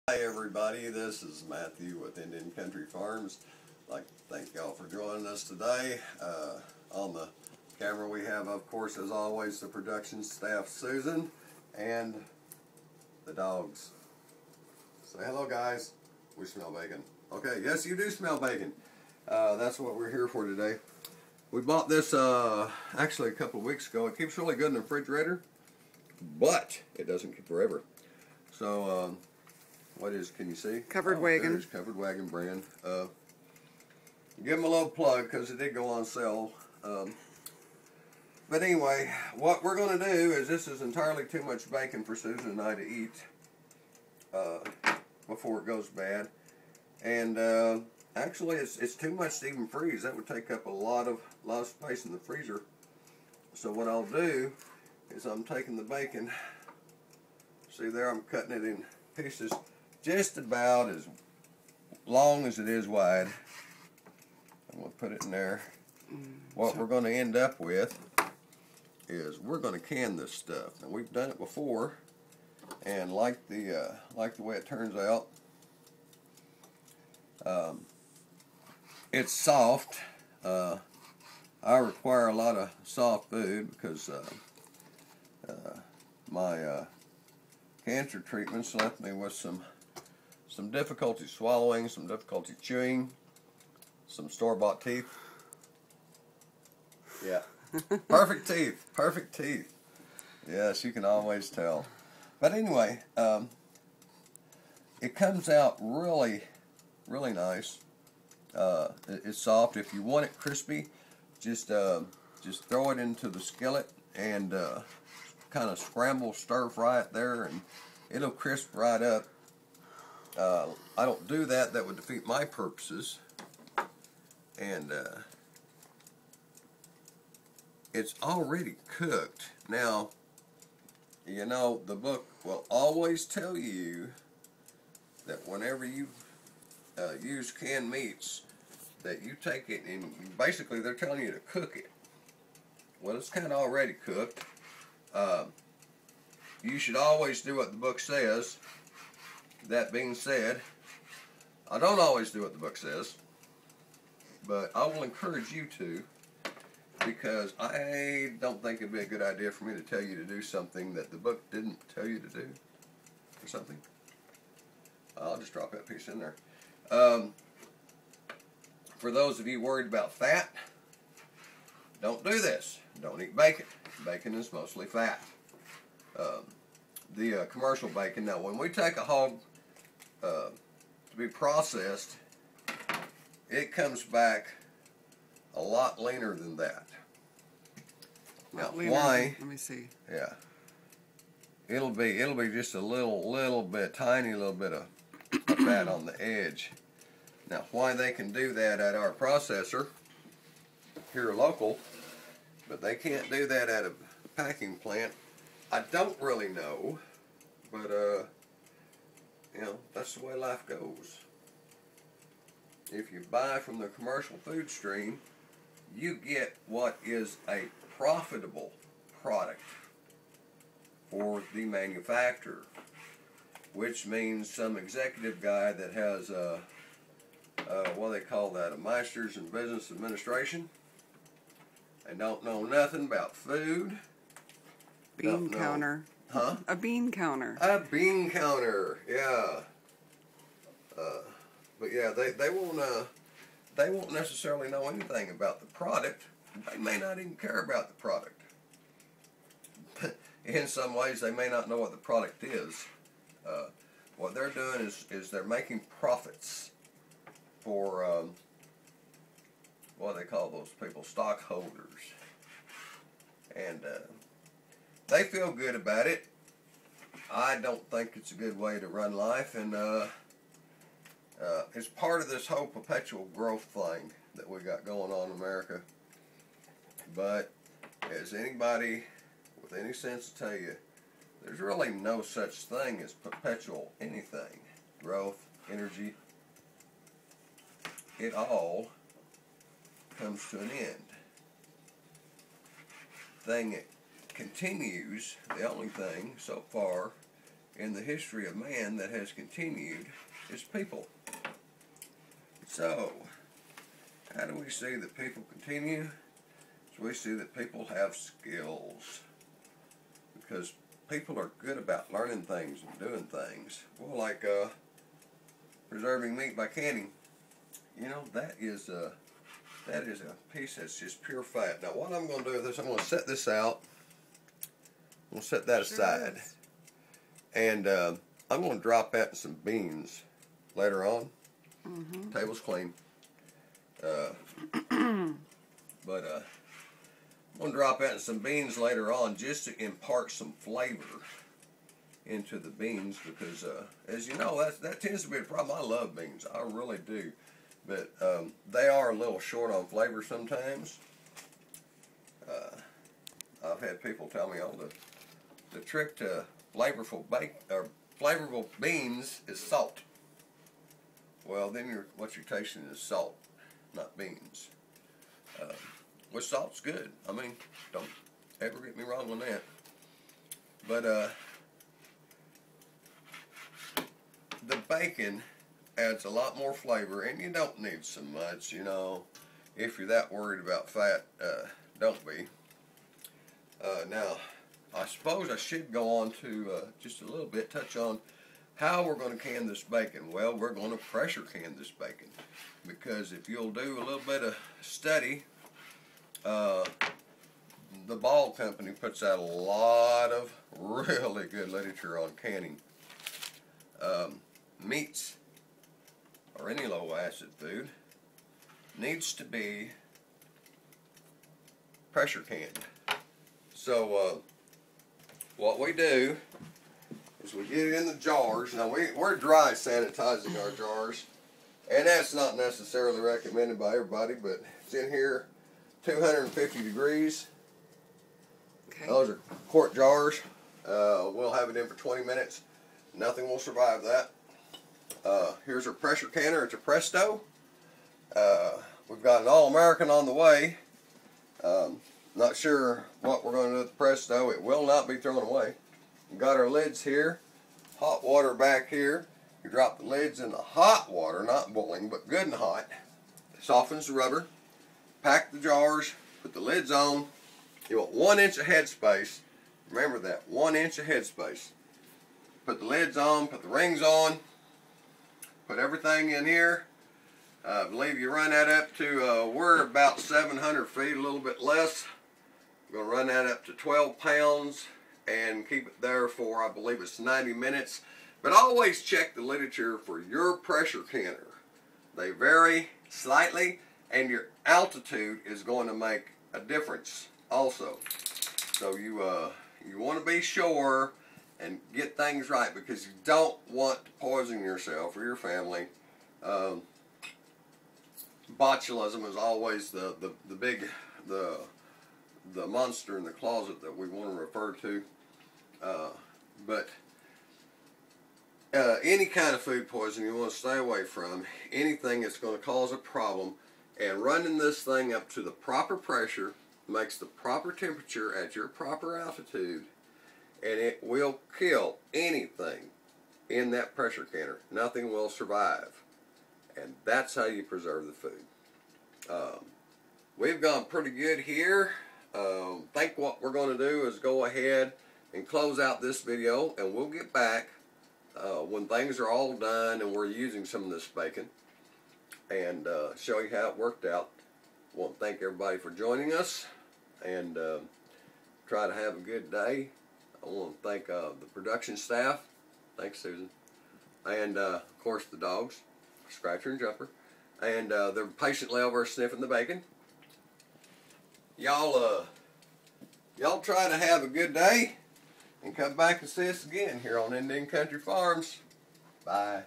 Hi everybody, this is Matthew with Indian Country Farms. I'd like to thank y'all for joining us today. On the camera we have, of course, as always, the production staff, Susan, and the dogs. Say hello, guys. We smell bacon. Okay, yes, you do smell bacon. That's what we're here for today. We bought this actually a couple of weeks ago. It keeps really good in the refrigerator, but it doesn't keep forever. So, what is, can you see? Covered Wagon. There's Covered Wagon brand. Give them a little plug because it did go on sale. But anyway, what we're going to do is, this is entirely too much bacon for Susan and I to eat before it goes bad. And actually, it's too much to even freeze. That would take up a lot of space in the freezer. So what I'll do is I'm taking the bacon. See there, I'm cutting it in pieces just about as long as it is wide. I'm going to put it in there. What we're going to end up with is we're going to can this stuff. And we've done it before, and like the way it turns out. It's soft. I require a lot of soft food because my cancer treatments left me with some difficulty swallowing, some difficulty chewing, some store-bought teeth. Yeah, perfect teeth. Yes, you can always tell. But anyway, it comes out really nice. It's soft. If you want it crispy, just throw it into the skillet and kind of stir fry it there, and it'll crisp right up. I don't do that. That would defeat my purposes. And it's already cooked. Now, you know, the book will always tell you that whenever you use canned meats, that you take it and basically they're telling you to cook it. Well, it's kind of already cooked. You should always do what the book says. That being said, I don't always do what the book says, but I will encourage you to, because I don't think it'd be a good idea for me to tell you to do something that the book didn't tell you to do, or something. I'll just drop that piece in there. For those of you worried about fat, don't do this. Don't eat bacon. Bacon is mostly fat. The commercial bacon, now when we take a hog to be processed, it comes back a lot leaner than that. Now why? Let me see. Yeah. It'll be just a little bit, tiny little bit of fat on the edge. Now why they can do that at our processor here local, but they can't do that at a packing plant, I don't really know, but you know, that's the way life goes. If you buy from the commercial food stream, you get what is a profitable product for the manufacturer, which means some executive guy that has what do they call that, a master's in business administration, and don't know nothing about food. Bean counter. Huh? A bean counter. A bean counter, yeah. But yeah, they won't necessarily know anything about the product. They may not even care about the product. In some ways, they may not know what the product is. What they're doing is they're making profits for what do they call those people? Stockholders. And they feel good about it. I don't think it's a good way to run life, and it's part of this whole perpetual growth thing that we got going on in America. But as anybody with any sense to tell you, there's really no such thing as perpetual anything. Growth, energy, it all comes to an end. Thing that continues, the only thing so far, in the history of man that has continued is people. So, how do we see that people continue? So we see that people have skills. Because people are good about learning things and doing things. Well, like preserving meat by canning. You know, that is a piece that's just pure fat. Now, what I'm going to do with this, I'm going to set this out. I'm going to set that aside. And I'm going to drop that in some beans later on. Table's clean. But I'm going to drop that in some beans later on just to impart some flavor into the beans because, as you know, that tends to be a problem. I love beans. I really do. But they are a little short on flavor sometimes. I've had people tell me, oh, the trick to flavorful beans is salt. Well, then what you're tasting is salt, not beans. Which salt's good. I mean, don't ever get me wrong on that. But the bacon adds a lot more flavor, and you don't need so much, you know. If you're that worried about fat, don't be. Now, I suppose I should go on to just a little bit, touch on how we're going to can this bacon. Well, we're going to pressure can this bacon. Because if you'll do a little bit of study, the Ball Company puts out a lot of really good literature on canning. Meats, or any low acid food, needs to be pressure canned. So what we do is we get it in the jars. Now we're dry sanitizing our jars, and that's not necessarily recommended by everybody, but it's in here 250 degrees. Okay. Those are quart jars. We'll have it in for 20 minutes. Nothing will survive that. Here's our pressure canner. It's a Presto. We've got an All-American on the way. Not sure what we're going to do with the Presto. It will not be thrown away. We've got our lids here. Hot water back here. You drop the lids in the hot water, not boiling, but good and hot. It softens the rubber. Pack the jars. Put the lids on. You want 1 inch of headspace. Remember that, 1 inch of headspace. Put the lids on. Put the rings on. Put everything in here. I believe you run that up to, we're about 700 feet, a little bit less. We're going to run that up to 12 pounds and keep it there for, I believe it's 90 minutes. But always check the literature for your pressure canner. They vary slightly, and your altitude is going to make a difference also. So you want to be sure and get things right, because you don't want to poison yourself or your family. Botulism is always the monster in the closet that we want to refer to. But any kind of food poisoning you want to stay away from. Anything that's going to cause a problem. And running this thing up to the proper pressure makes the proper temperature at your proper altitude, and it will kill anything in that pressure canner. Nothing will survive. And that's how you preserve the food. We've gone pretty good here. I think what we're going to do is go ahead and close out this video, and we'll get back when things are all done and we're using some of this bacon and show you how it worked out. I want to thank everybody for joining us, and try to have a good day. I want to thank the production staff. Thanks, Susan. And of course the dogs, Scratcher and Jumper. And they're patiently over sniffing the bacon. Y'all try to have a good day, and come back and see us again here on Indian Country Farms. Bye.